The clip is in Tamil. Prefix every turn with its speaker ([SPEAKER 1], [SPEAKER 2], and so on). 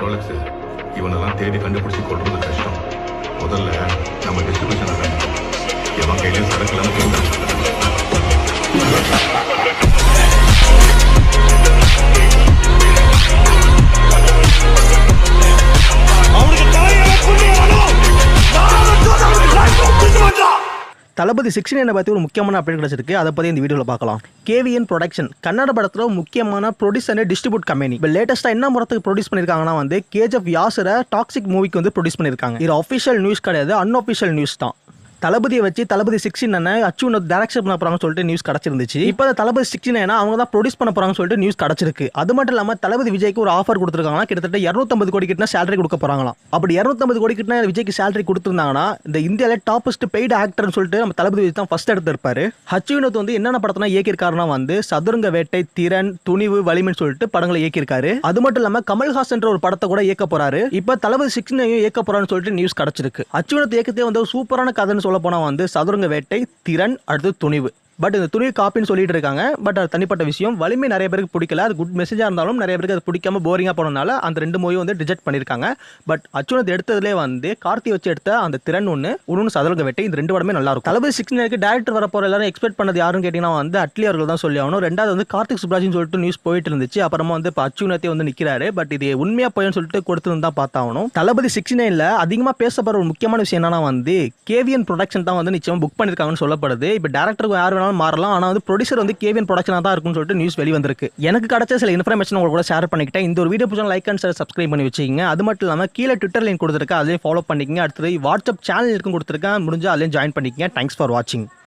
[SPEAKER 1] ரோலக்ஸ் இவனெல்லாம் தேடி கண்டுபிடிச்சி கொள்றது கஷ்டம். முதல்ல நம்ம டிஸ்ட்ரிபியூஷன் வேணும். எவன் கையிலையும் சரக்கு இல்லாமல்
[SPEAKER 2] தளபதி 69 பற்றி ஒரு முக்கியமான அப்டேட் கிடச்சிருக்கு. அதை பற்றி இந்த வீடியோவில் பார்க்கலாம். கேவிஎன் ப்ரொடக்ஷன் கன்னட படத்தில் முக்கியமான ப்ரொடியூஸ் அண்ட் டிஸ்ட்ரிபியூட் கம்பெனி. இப்போ லேட்டஸ்ட்டாக என்ன படத்துக்கு ப்ரொடியூஸ் பண்ணியிருக்காங்கன்னா வந்து கேஜிஎஃப் யாசரை டாக்ஸிக் மூவிக்கு வந்து ப்ரொடியூஸ் பண்ணியிருக்காங்க. இது அஃபிஷியல் நியூஸ் கிடையாது, அன்அஃபிஷியல் நியூஸ் தான். தளபதியை வச்சு தளபதி 69 அச்சுன்னு டைரக்ஷன் பண்ண போறாங்கன்னு சொல்லிட்டு நியூஸ் கிடச்சிருந்துச்சு. இப்போ தளபதி 69 அவங்க தான் ப்ரொடியூஸ் பண்ண போறாங்கன்னு சொல்லிட்டு நியூஸ் கிடச்சிருக்கு. அது மட்டும் இல்லாமல் தளபதி விஜய்க்கு ஒரு ஆஃபர் கொடுத்துருக்காங்களா, கிட்டத்தட்ட 250 கோடி கிட்ட சேலரி கொடுக்க போறாங்களாம். அப்படி 250 கோடி கிட்ட விஜய்க்கு சேலரி கொடுத்துருந்தாங்கன்னா இந்த இந்தியாவில டாப்பஸ்ட் பெய்டு ஆக்டர்னு சொல்லிட்டு நம்ம தளபதி விஜய் தான் ஃபர்ஸ்ட் எடுத்து இருப்பாரு. அச்சுவினோத் வந்து என்னென்ன படத்தினா இயக்கியிருக்காருன்னா வந்து சதுரங்க வேட்டை, திறன், துணிவு, வலிமைன்னு சொல்லிட்டு படங்களை இயக்கியிருக்காரு. அது மட்டும் இல்லாமல் கமல்ஹாசன் ஒரு படத்தை கூட இயக்க போறாரு. இப்போ தளபதி 69 இயக்க போறான்னு சொல்லிட்டு நியூஸ் கிடச்சிருக்கு. அச்சுவினோத் இயக்கத்தே வந்து சூப்பரான கதைன்னு சொல்ல போனா வந்து சதுரங்க வேட்டை, திறன், அடுத்து துணிவு. பட் இந்த துணிவு காப்பின்னு சொல்லிட்டு இருக்காங்க. பட் அது தனிப்பட்ட விஷயம். வலிமை நிறைய பேருக்கு பிடிக்கல. அது குட் மெசேஜாக இருந்தாலும் நிறைய பேருக்கு அது பிடிக்காம போரிங்காக போனதுனால அந்த 2 மூவியும் வந்து ரிஜெக்ட் பண்ணியிருக்காங்க. பட் அச்சுனத் எடுத்ததுலேயே வந்து கார்த்தி வச்சு எடுத்த அந்த திறன் ஒன்று சதுரங்க வேட்டை, இந்த 2 படமே நல்லா இருக்கும். தளபதி 69 டேரக்டர் வர போகிற எல்லாரும் எக்ஸ்பெக்ட் பண்ணது யாருன்னு கேட்டிங்கன்னா வந்து அட்லி அவர்கள் தான் சொல்லி ஆகணும். ரெண்டாவது வந்து கார்த்திக் சுப்ராஜ்னு சொல்லிட்டு நியூஸ் போயிட்டு இருந்துச்சு. அப்புறமா வந்து இப்போ அச்சுனத்தே வந்து நிற்கிறாரு. பட் இது உண்மையாக போயின்னு சொல்லிட்டு கொடுத்துருந்து தான் பார்த்தாகணும். தளபதி 69 அதிகமாக பேசப்படுற ஒரு முக்கியமான விஷயம் என்னன்னா வந்து கேவிஎன் ப்ரொடக்ஷன் தான் வந்து நிச்சயம் புக் பண்ணியிருக்காங்கன்னு சொல்லப்படுது. இப்போ டேரக்டருக்கு யார் வேணாலும் மாறலாம். ஆனால் வந்து ப்ரொடியூசர் வந்து கேவிஎன் ப்ரொடக்ஷனாக தான் இருக்கும்னு சொல்லிட்டு நியூஸ் வெளி வந்திருக்கு. எனக்கு கிடைச்ச சில இன்ஃபர்மேஷன் உங்களுக்கு கூட ஷேர் பண்ணிக்கிட்டேன். இந்த ஒரு வீடியோ பிடிச்சா லைக் அண்ட் சப்ஸ்கிரைப் பண்ணி வச்சுக்கோங்க. அது மட்டும் இல்லாமல் கீழே ட்விட்டர் லிங்க் கொடுத்துருக்கேன், அதையும் ஃபாலோ பண்ணிக்கங்க. அடுத்தது வாட்ஸ்அப் சேனல் இருக்கும் கொடுத்துருக்கேன், முடிஞ்சால் அதையும் ஜாயின் பண்ணிக்கங்க. தேங்க்ஸ் ஃபார் வாட்சிங்.